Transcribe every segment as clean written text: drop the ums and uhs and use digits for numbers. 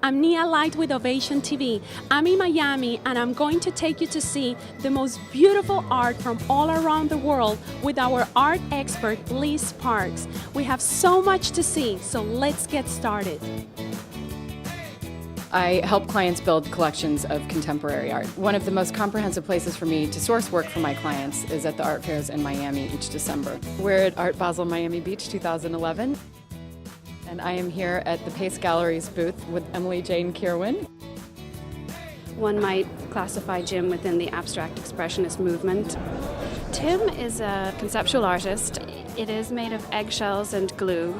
I'm Nia Lyte with Ovation TV. I'm in Miami and I'm going to take you to see the most beautiful art from all around the world with our art expert, Liz Sparks. We have so much to see, so let's get started. I help clients build collections of contemporary art. One of the most comprehensive places for me to source work for my clients is at the art fairs in Miami each December. We're at Art Basel Miami Beach 2011, and I am here at the Pace Gallery's booth with Emily Jane Kirwan. One might classify Jim within the abstract expressionist movement. Tim is a conceptual artist. It is made of eggshells and glue.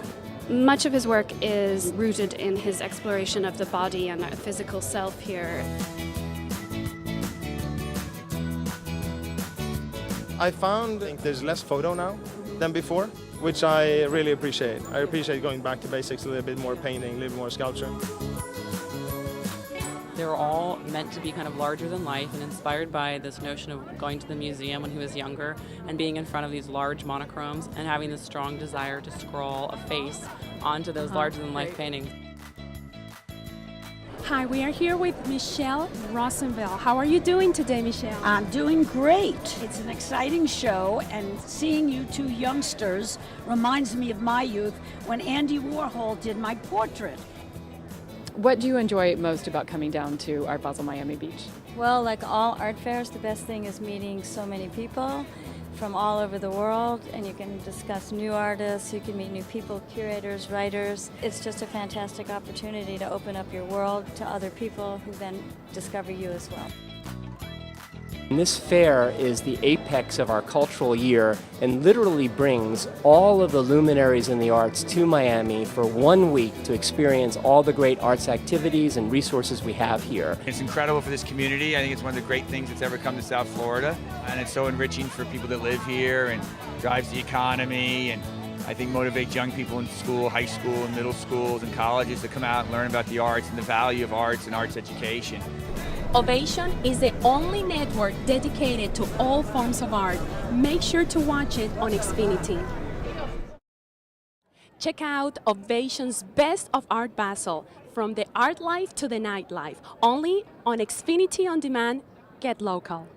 Much of his work is rooted in his exploration of the body and our physical self here. I found there's less photo now than before, which I really appreciate. I appreciate going back to basics, a little bit more painting, a little more sculpture. They're all meant to be kind of larger than life and inspired by this notion of going to the museum when he was younger and being in front of these large monochromes and having this strong desire to scroll a face onto those larger than life paintings. Hi, we are here with Michelle Rosenville. How are you doing today, Michelle? I'm doing great. It's an exciting show, and seeing you two youngsters reminds me of my youth when Andy Warhol did my portrait. What do you enjoy most about coming down to Art Basel Miami Beach? Well, like all art fairs, the best thing is meeting so many people from all over the world, and you can discuss new artists, you can meet new people, curators, writers. It's just a fantastic opportunity to open up your world to other people who then discover you as well. And this fair is the apex of our cultural year and literally brings all of the luminaries in the arts to Miami for 1 week to experience all the great arts activities and resources we have here. It's incredible for this community. I think it's one of the great things that's ever come to South Florida, and it's so enriching for people that live here and drives the economy, and I think motivates young people in school, high school and middle schools and colleges to come out and learn about the arts and the value of arts and arts education. Ovation is the only network dedicated to all forms of art. Make sure to watch it on Xfinity. Check out Ovation's Best of Art Basel, from the art life to the nightlife, only on Xfinity On Demand. Get local.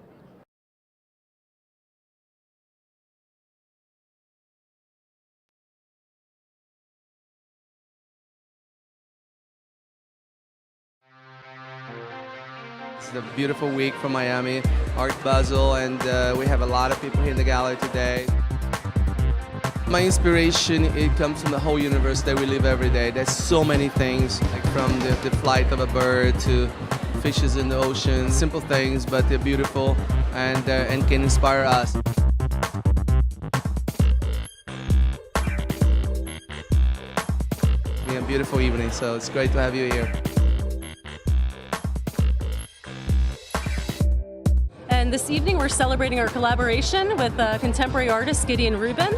It's a beautiful week from Miami, Art Basel, and we have a lot of people here in the gallery today. My inspiration, it comes from the whole universe that we live every day. There's so many things, like from the flight of a bird to fishes in the ocean. Simple things, but they're beautiful and can inspire us. Yeah, beautiful evening, so it's great to have you here. And this evening we're celebrating our collaboration with contemporary artist Gideon Rubin.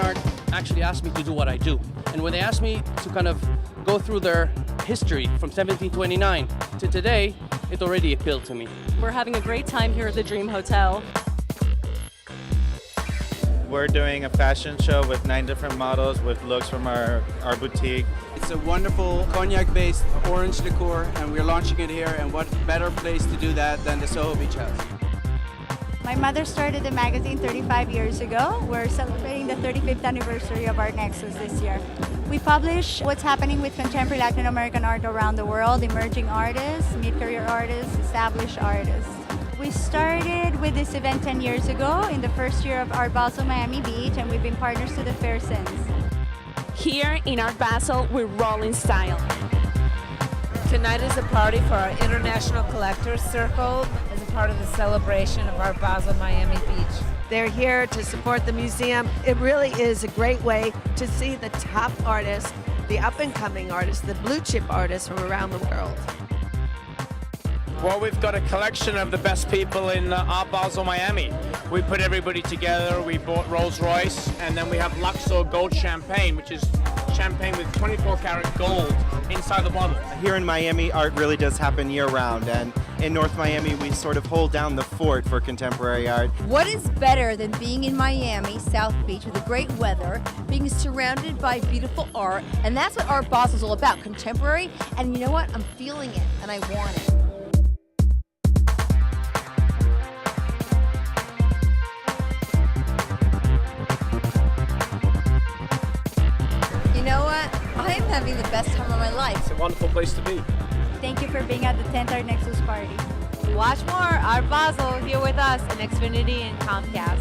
Art actually asked me to do what I do. And when they asked me to kind of go through their history from 1729 to today, it already appealed to me. We're having a great time here at the Dream Hotel. We're doing a fashion show with 9 different models with looks from our boutique. It's a wonderful cognac-based orange liqueur, and we're launching it here, and what better place to do that than the Soho Beach House. My mother started the magazine 35 years ago. We're celebrating the 35th anniversary of Art Nexus this year. We publish what's happening with contemporary Latin American art around the world, emerging artists, mid-career artists, established artists. We started with this event 10 years ago in the first year of Art Basel Miami Beach, and we've been partners to the fair since. Here in Art Basel, we roll in style. Tonight is a party for our International Collectors Circle as a part of the celebration of Art Basel Miami Beach. They're here to support the museum. It really is a great way to see the top artists, the up-and-coming artists, the blue-chip artists from around the world. Well, we've got a collection of the best people in Art Basel Miami. We put everybody together. We bought Rolls-Royce, and then we have Luxor Gold Champagne, which is champagne with 24 karat gold inside the bottle. Here in Miami, art really does happen year-round, and in North Miami, we sort of hold down the fort for contemporary art. What is better than being in Miami, South Beach, with the great weather, being surrounded by beautiful art? And that's what Art Basel is all about, contemporary. And you know what? I'm feeling it, and I want it. You know what? I am having the best time of my life. It's a wonderful place to be. Thank you for being at the 10th Art Nexus party. Watch more Art Basel here with us in Xfinity and Comcast.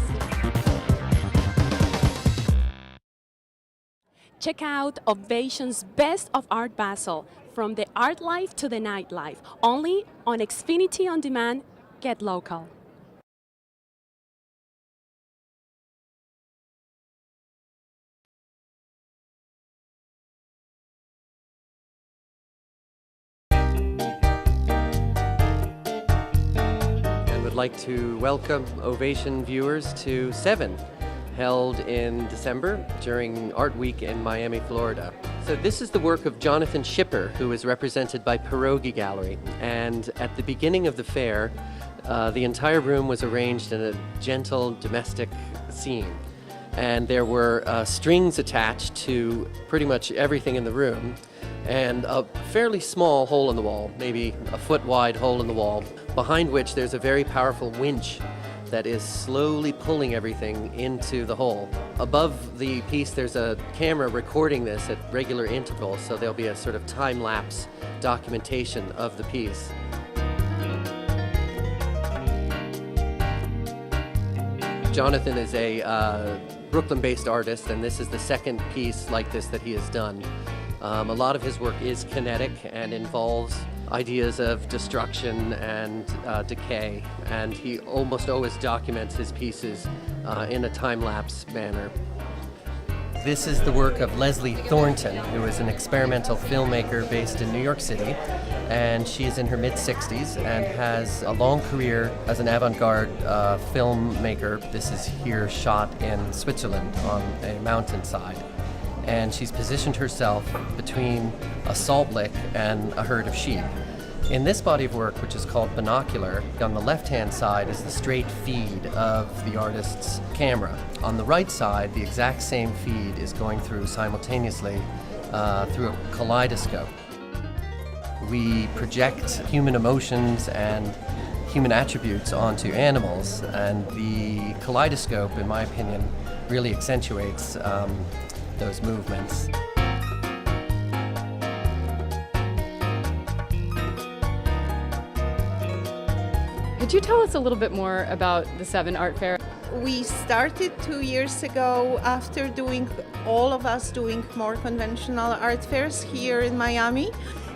Check out Ovation's Best of Art Basel, from the art life to the nightlife, only on Xfinity On Demand. Get local. Like to welcome Ovation viewers to 7, held in December during Art Week in Miami, Florida. So this is the work of Jonathan Schipper, who is represented by Pierogi Gallery. And at the beginning of the fair, the entire room was arranged in a gentle domestic scene. And there were strings attached to pretty much everything in the room, and a fairly small hole in the wall, maybe a foot wide hole in the wall, behind which there's a very powerful winch that is slowly pulling everything into the hole. Above the piece, there's a camera recording this at regular intervals, so there'll be a sort of time-lapse documentation of the piece. Jonathan is a Brooklyn-based artist, and this is the second piece like this that he has done. A lot of his work is kinetic and involves ideas of destruction and decay, and he almost always documents his pieces in a time-lapse manner. This is the work of Leslie Thornton, who is an experimental filmmaker based in New York City, and she is in her mid-60s and has a long career as an avant-garde filmmaker. This is here shot in Switzerland on a mountainside. And she's positioned herself between a salt lick and a herd of sheep. In this body of work, which is called Binocular, on the left-hand side is the straight feed of the artist's camera. On the right side, the exact same feed is going through simultaneously through a kaleidoscope. We project human emotions and human attributes onto animals, and the kaleidoscope, in my opinion, really accentuates those movements. Could you tell us a little bit more about the 7 Art Fair? We started 2 years ago after all of us doing more conventional art fairs here in Miami.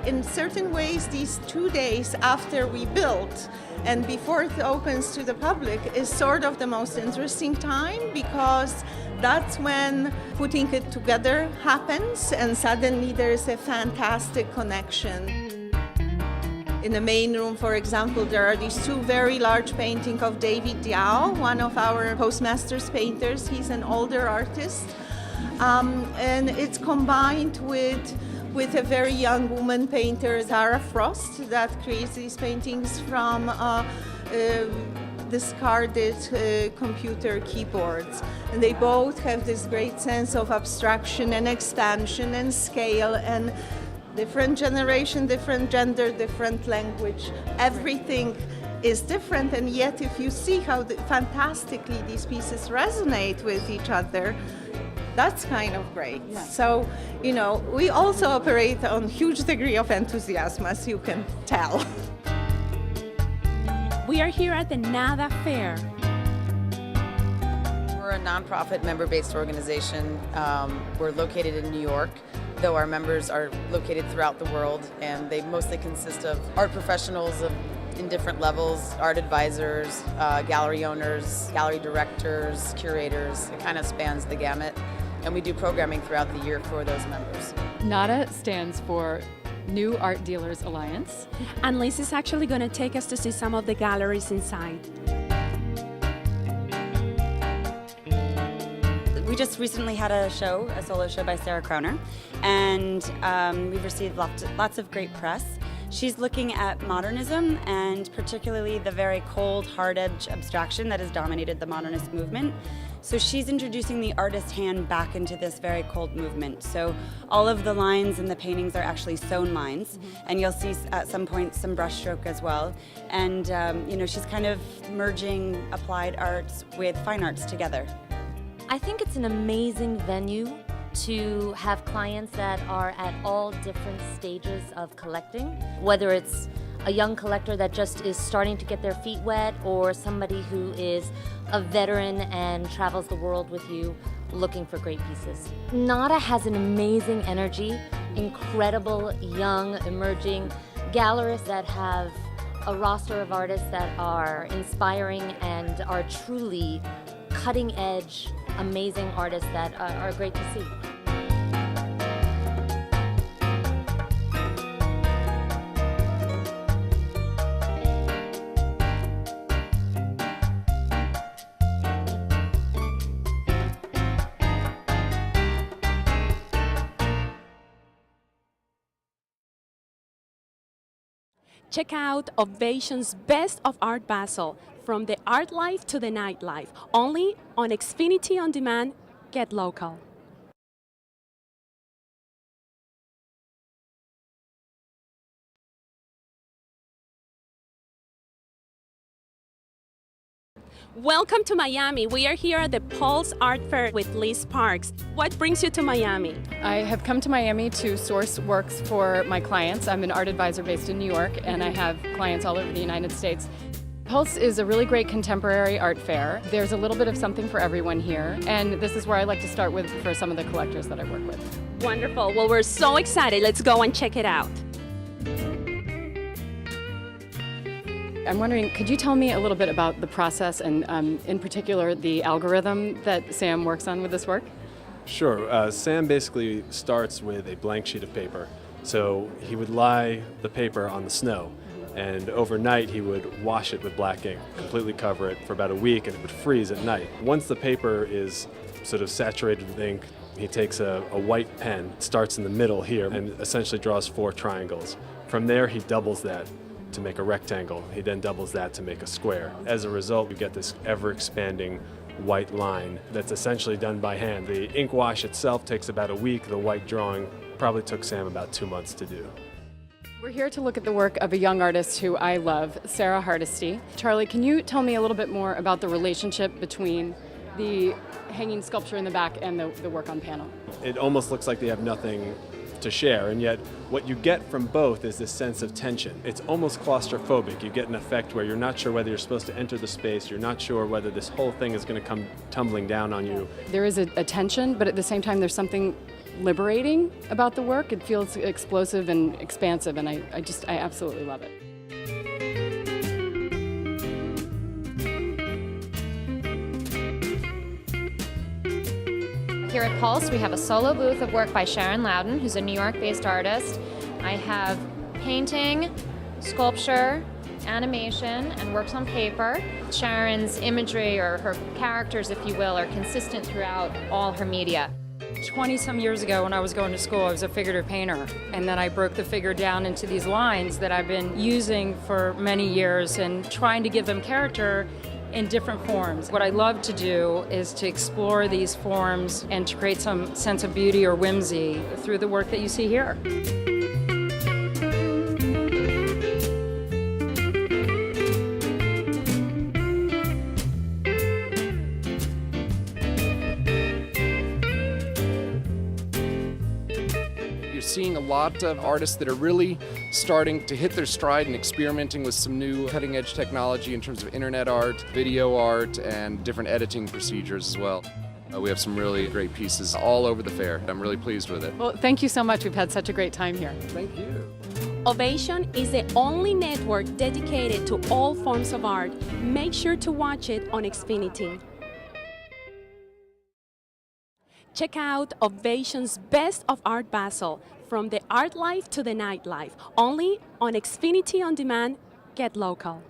In certain ways, these 2 days after we built and before it opens to the public is sort of the most interesting time, because that's when putting it together happens and suddenly there's a fantastic connection. In the main room, for example, there are these 2 very large paintings of David Diao, one of our Postmasters painters. He's an older artist. And it's combined with a very young woman painter, Zara Frost, that creates these paintings from discarded computer keyboards. And they both have this great sense of abstraction and expansion and scale and different generation, different gender, different language. Everything is different, and yet if you see how fantastically these pieces resonate with each other, that's kind of great. Yeah. So, you know, we also operate on huge degree of enthusiasm, as you can tell. We are here at the NADA Fair. We're a nonprofit member-based organization. We're located in New York, though our members are located throughout the world, and they mostly consist of art professionals in different levels, art advisors, gallery owners, gallery directors, curators. It kind of spans the gamut, and we do programming throughout the year for those members. NADA stands for New Art Dealers Alliance. And Liz is actually going to take us to see some of the galleries inside. We just recently had a solo show by Sarah Kroner, and we've received lots of great press. She's looking at modernism and particularly the very cold, hard-edge abstraction that has dominated the modernist movement. So she's introducing the artist's hand back into this very cold movement. So all of the lines in the paintings are actually sewn lines, and you'll see at some point some brushstroke as well. And you know, she's kind of merging applied arts with fine arts together. I think it's an amazing venue to have clients that are at all different stages of collecting, whether it's a young collector that just is starting to get their feet wet or somebody who is a veteran and travels the world with you looking for great pieces. NADA has an amazing energy, incredible young emerging gallerists that have a roster of artists that are inspiring and are truly cutting edge, amazing artists that are great to see. Check out Ovation's Best of Art Basel, from the art life to the nightlife, only on Xfinity On Demand. Get local. Welcome to Miami. We are here at the Pulse Art Fair with Liz Parks. What brings you to Miami? I have come to Miami to source works for my clients. I'm an art advisor based in New York, and I have clients all over the United States. Pulse is a really great contemporary art fair. There's a little bit of something for everyone here, and this is where I like to start with for some of the collectors that I work with. Wonderful. Well, we're so excited. Let's go and check it out. I'm wondering, could you tell me a little bit about the process and in particular the algorithm that Sam works on with this work? Sure. Sam basically starts with a blank sheet of paper. So he would lie the paper on the snow, and overnight he would wash it with black ink, completely cover it for about a week, and it would freeze at night. Once the paper is sort of saturated with ink, he takes a white pen, starts in the middle here, and essentially draws 4 triangles. From there he doubles that to make a rectangle. He then doubles that to make a square. As a result, we get this ever-expanding white line that's essentially done by hand. The ink wash itself takes about a week. The white drawing probably took Sam about 2 months to do. We're here to look at the work of a young artist who I love, Sarah Hardesty. Charlie, can you tell me a little bit more about the relationship between the hanging sculpture in the back and the work on panel? It almost looks like they have nothing to share, and yet what you get from both is this sense of tension. It's almost claustrophobic. You get an effect where you're not sure whether you're supposed to enter the space, you're not sure whether this whole thing is going to come tumbling down on you. There is a tension, but at the same time there's something liberating about the work. It feels explosive and expansive, and I absolutely love it. Here at Pulse, we have a solo booth of work by Sharon Loudon, who's a New York-based artist. I have painting, sculpture, animation, and works on paper. Sharon's imagery, or her characters, if you will, are consistent throughout all her media. 20-some years ago when I was going to school, I was a figurative painter, and then I broke the figure down into these lines that I've been using for many years and trying to give them character in different forms. What I love to do is to explore these forms and to create some sense of beauty or whimsy through the work that you see here. Seeing a lot of artists that are really starting to hit their stride and experimenting with some new cutting-edge technology in terms of internet art, video art, and different editing procedures as well. We have some really great pieces all over the fair. I'm really pleased with it. Well, thank you so much. We've had such a great time here. Thank you. Ovation is the only network dedicated to all forms of art. Make sure to watch it on Xfinity. Check out Ovation's Best of Art Basel, from the art life to the nightlife, only on Xfinity On Demand. Get local.